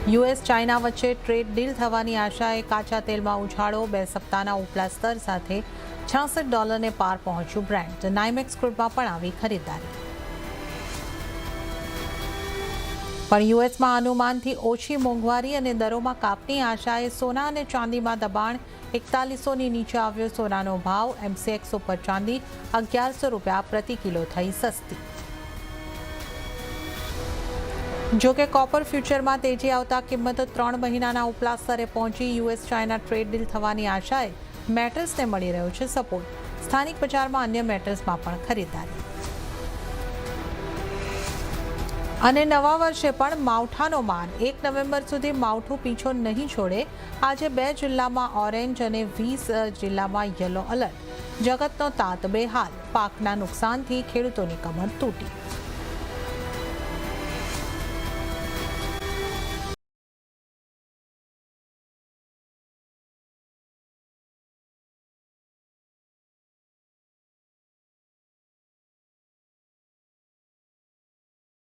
US China વચ્ચે trade deal થવાની આશાએ કાચા તેલમાં ઉછાળો 2 સપ્તાહના ઉપલા સ્તર સાથે $66 પાર પહોંચ્યું બ્રેન્ટ. નાઇમેક્સ ક્રૂડમાં પણ આવી ખરીદારી. પણ યુએસમાં અનુમાનથી ઓછી મોંઘવારી અને દરોમાં કાપની આશાએ સોના અને ચાંદીમાં દબાણ. 4100ની નીચે આવ્યો સોનાનો ભાવ. MCX ઉપર ચાંદી $1100 પ્રતિ કિલો થઈ સસ્તી. જોકે કોપર ફ્યુચરમાં તેજી આવતા કિંમતો 3 મહિનાના ઉપલા સ્તરે પહોંચી. યુએસ ચાઇના ટ્રેડ ડીલ થવાની આશાએ મેટલ્સને મળી રહ્યો છે સપોર્ટ. સ્થાનિક બજારમાં અન્ય મેટલ્સમાં પણ ખરીદારી. અને નવા વર્ષે પણ માવઠાનો માર. 1 નવેમ્બર સુધી માવઠું પીછો નહીં છોડે. આજે 2 જિલ્લામાં ઓરેન્જ અને 20 જિલ્લામાં યલો એલર્ટ. જગતનો તાત બેહાલ. પાકના નુકસાનથી ખેડૂતોની કમર તૂટી.